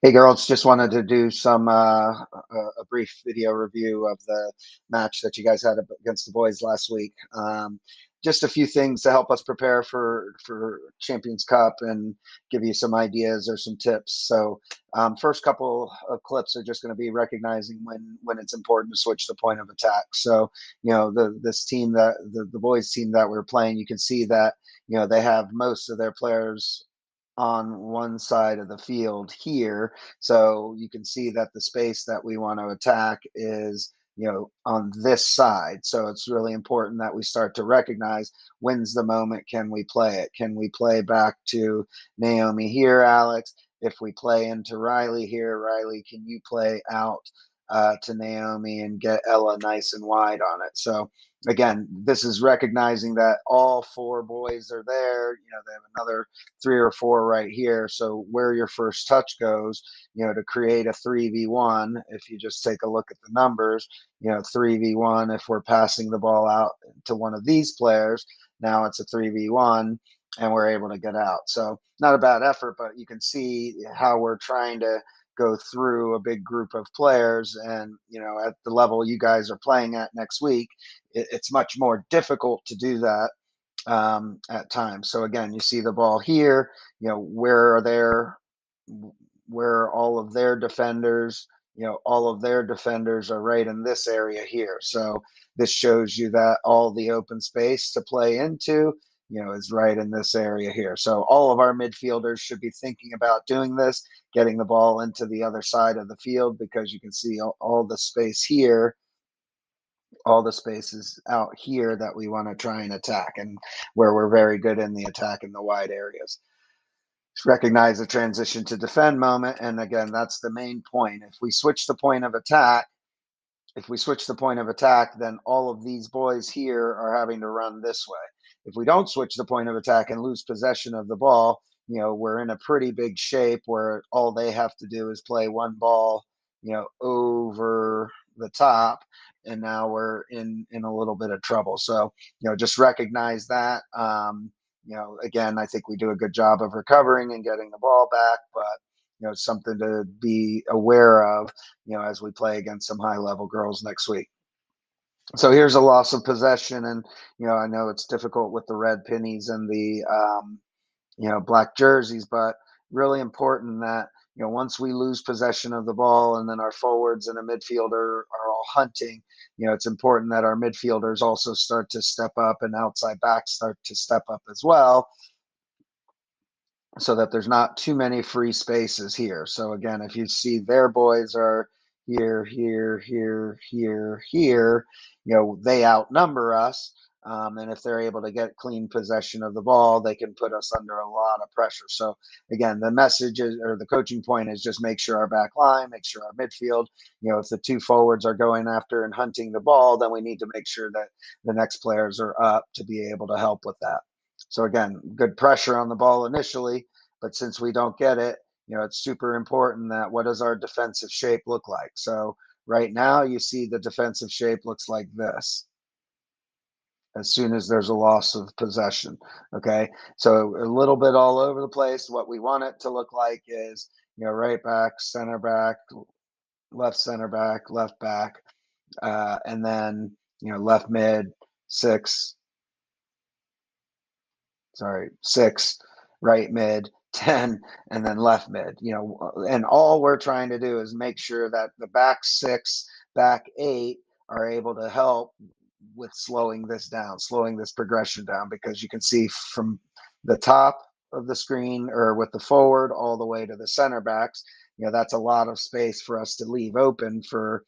Hey girls, just wanted to do some a brief video review of the match that you guys had against the boys last week. Just a few things to help us prepare for Champions Cup and give you some ideas or some tips. So, first couple of clips are just going to be recognizing when it's important to switch the point of attack. So, this team that the boys team that we're playing, you can see that they have most of their players on one side of the field here. So you can see that the space that we want to attack is, on this side. So it's really important that we start to recognize when's the moment can we play it? Can we play back to Naomi here, Alex? If we play into Riley here, Riley, can you play out to Naomi and get Ella nice and wide on it? So again, this is recognizing that all four boys are there. They have another three or four right here. So where your first touch goes, to create a 3v1, if you just take a look at the numbers, 3v1, if we're passing the ball out to one of these players, now it's a 3v1 and we're able to get out. So not a bad effort, but you can see how we're trying to go through a big group of players. And, at the level you guys are playing at next week, it's much more difficult to do that at times. So again, you see the ball here. Where are all of their defenders? All of their defenders are right in this area here. So this shows you that all the open space to play into, is right in this area here. So all of our midfielders should be thinking about doing this, getting the ball into the other side of the field, because you can see all the space here, all the spaces out here that we want to try and attack, and where we're very good in the attack in the wide areas. Just recognize the transition to defend moment. And again, that's the main point. If we switch the point of attack, then all of these boys here are having to run this way. If we don't switch the point of attack and lose possession of the ball, we're in a pretty big shape where all they have to do is play one ball, over the top, and now we're in a little bit of trouble. So, just recognize that. Again, I think we do a good job of recovering and getting the ball back, but something to be aware of, as we play against some high level girls next week. So here's a loss of possession, and I know it's difficult with the red pennies and the black jerseys, but really important that once we lose possession of the ball and then our forwards and a midfielder are all hunting, it's important that our midfielders also start to step up and outside backs start to step up as well, so that there's not too many free spaces here. So again, if you see their boys are here, here, here, here, here, they outnumber us. And if they're able to get clean possession of the ball, they can put us under a lot of pressure. So again, the message is, or the coaching point is, just make sure our back line, make sure our midfield, if the two forwards are going after and hunting the ball, then we need to make sure that the next players are up to be able to help with that. So again, good pressure on the ball initially, but since we don't get it, it's super important that what does our defensive shape look like? So right now you see the defensive shape looks like this as soon as there's a loss of possession. Okay. So a little bit all over the place. What we want it to look like is, right back, center back, left back, and then, left mid, six, six, right mid, 10, and then left mid, and all we're trying to do is make sure that the back six, back eight are able to help with slowing this down, slowing this progression down, because you can see from the top of the screen, or with the forward all the way to the center backs, that's a lot of space for us to leave open for,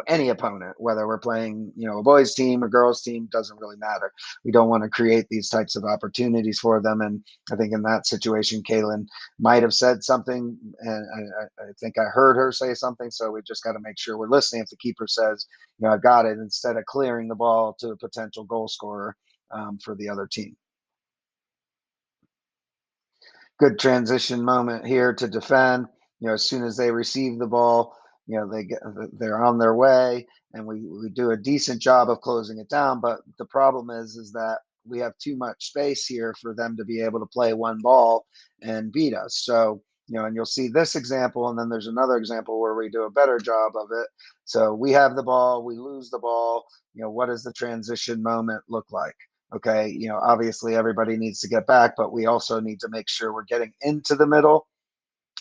any opponent, whether we're playing, a boys team or girls team, doesn't really matter. We don't want to create these types of opportunities for them. And I think in that situation, Kaylin might have said something, and I think I heard her say something. So we just got to make sure we're listening. If the keeper says, I got it, instead of clearing the ball to a potential goal scorer for the other team. Good transition moment here to defend. As soon as they receive the ball, they're on their way, and we do a decent job of closing it down. But the problem is that we have too much space here for them to be able to play one ball and beat us. So And you'll see this example, and then there's another example where we do a better job of it. So we have the ball, we lose the ball. What does the transition moment look like? Okay, obviously everybody needs to get back, but we also need to make sure we're getting into the middle.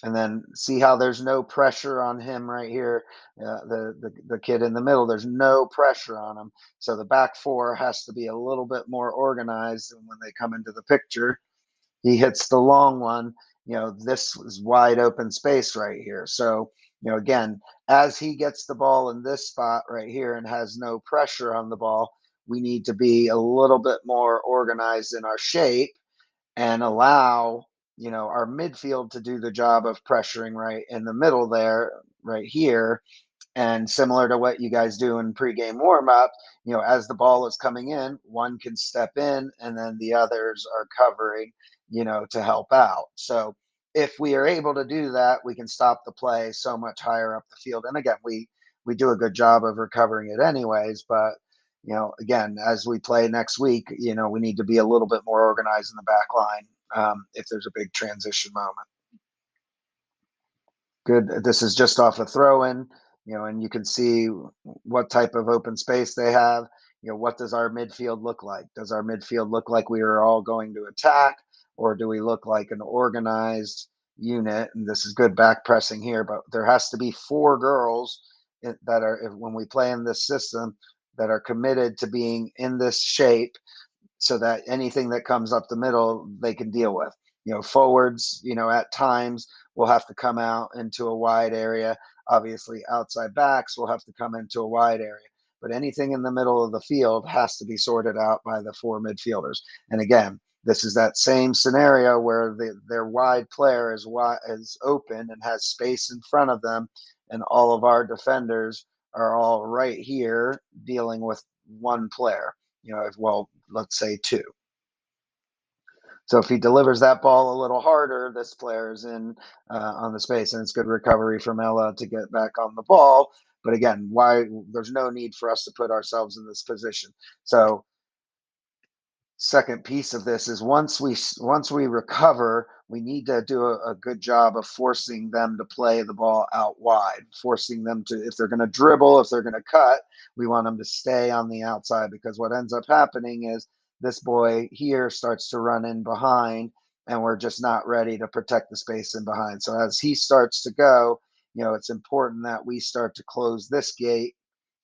And then see how there's no pressure on him right here, the kid in the middle. There's no pressure on him, so the back four has to be a little bit more organized. And when they come into the picture, he hits the long one. This is wide open space right here. So again, as he gets the ball in this spot right here and has no pressure on the ball, we need to be a little bit more organized in our shape and allow our midfield to do the job of pressuring right in the middle there, right here. And similar to what you guys do in pregame warm up, as the ball is coming in, one can step in and then the others are covering, to help out. So if we are able to do that, we can stop the play so much higher up the field. And again, we do a good job of recovering it anyways, but again, as we play next week, we need to be a little bit more organized in the back line if there's a big transition moment. Good. This is just off a throw in, and you can see what type of open space they have. What does our midfield look like? Does our midfield look like we are all going to attack, or do we look like an organized unit? And this is good back pressing here, but there has to be four girls that are, when we play in this system, that are committed to being in this shape so that anything that comes up the middle, they can deal with. Forwards, at times will have to come out into a wide area. Obviously, outside backs will have to come into a wide area. But anything in the middle of the field has to be sorted out by the four midfielders. And again, this is that same scenario where their wide player is open and has space in front of them, and all of our defenders are all right here dealing with one player. Well, let's say two. So if he delivers that ball a little harder, this player's in on the space, and it's good recovery from Ella to get back on the ball. But again, why there's no need for us to put ourselves in this position. So second piece of this is once we recover, we need to do a good job of forcing them to play the ball out wide, forcing them to, if they're going to dribble, if they're going to cut, we want them to stay on the outside, because what ends up happening is this boy here starts to run in behind, and we're just not ready to protect the space in behind. So as he starts to go, it's important that we start to close this gate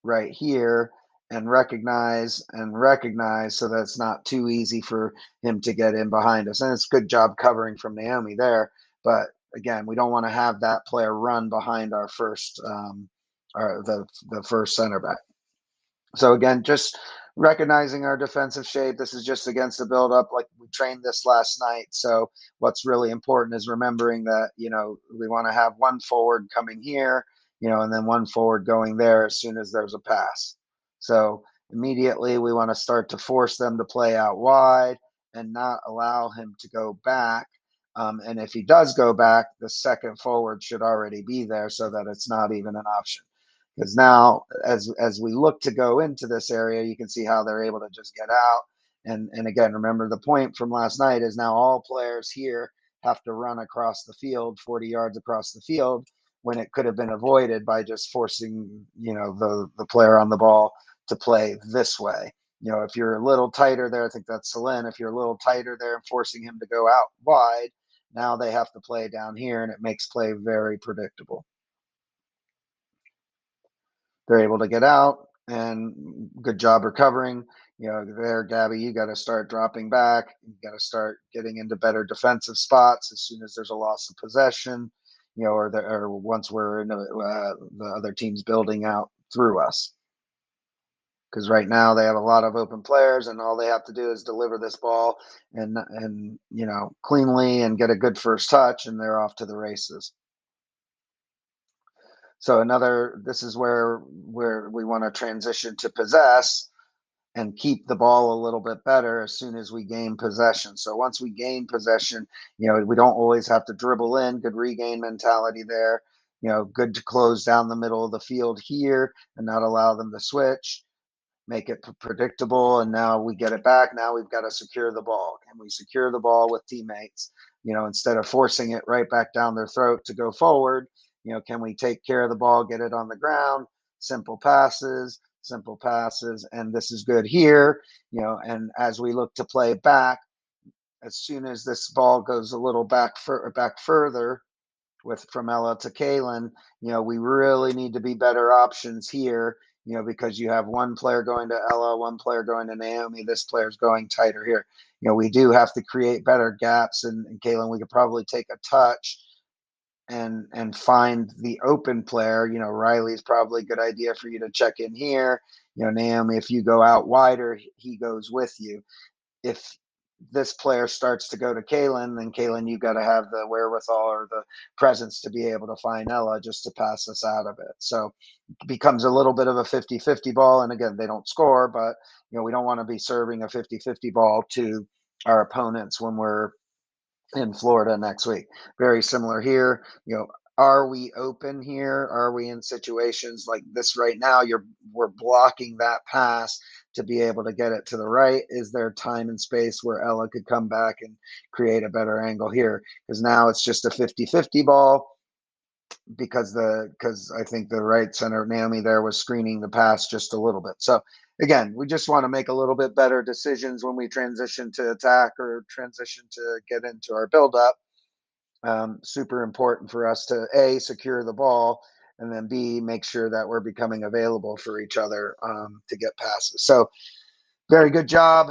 right here and recognize so that it's not too easy for him to get in behind us. And it's a good job covering from Naomi there. But again, we don't want to have that player run behind our first the first center back. So again, just recognizing our defensive shape. This is just against the build up. Like we trained this last night. So what's really important is remembering that, we want to have one forward coming here, and then one forward going there as soon as there's a pass. So immediately we want to start to force them to play out wide and not allow him to go back. And if he does go back, the second forward should already be there so that it's not even an option. Because now, as we look to go into this area, you can see how they're able to just get out. And again, remember the point from last night is now all players here have to run across the field, 40 yards across the field, when it could have been avoided by just forcing, the player on the ball to play this way. If you're a little tighter there, I think that's Celine. If you're a little tighter there and forcing him to go out wide, now they have to play down here, and it makes play very predictable. They're able to get out, and good job recovering. There, Gabby, you got to start dropping back. You got to start getting into better defensive spots as soon as there's a loss of possession, or once we're in the other team's building out through us. Because right now they have a lot of open players, and all they have to do is deliver this ball and cleanly and get a good first touch, and they're off to the races. So this is where we want to transition to possess and keep the ball a little bit better as soon as we gain possession. So once we gain possession, we don't always have to dribble in. Good regain mentality there. Good to close down the middle of the field here and not allow them to switch, make it predictable. And now we get it back. Now we've got to secure the ball. Can we secure the ball with teammates? instead of forcing it right back down their throat to go forward, can we take care of the ball, get it on the ground, simple passes, simple passes, and this is good here, and as we look to play back, as soon as this ball goes a little back further from Ella to Kaylin, we really need to be better options here, because you have one player going to Ella, one player going to Naomi, this player's going tighter here. We do have to create better gaps, and Kaylin, we could probably take a touch and find the open player. Riley's probably a good idea for you to check in here. Naomi, if you go out wider, he goes with you. If this player starts to go to Kaylin, then Kaylin, you got to have the wherewithal or the presence to be able to find Ella just to pass us out of it. So it becomes a little bit of a 50-50 ball. And again, they don't score, but we don't want to be serving a 50-50 ball to our opponents when we're in Florida next week. Very similar here. Are we open here? Are we in situations like this right now? We're blocking that pass to be able to get it to the right. Is there time and space where Ella could come back and create a better angle here? Because now it's just a 50-50 ball, because I think the right center Naomi there was screening the pass just a little bit. So again, we just want to make a little bit better decisions when we transition to attack or transition to get into our build-up. Super important for us to A, secure the ball, and then B, make sure that we're becoming available for each other to get passes. So very good job.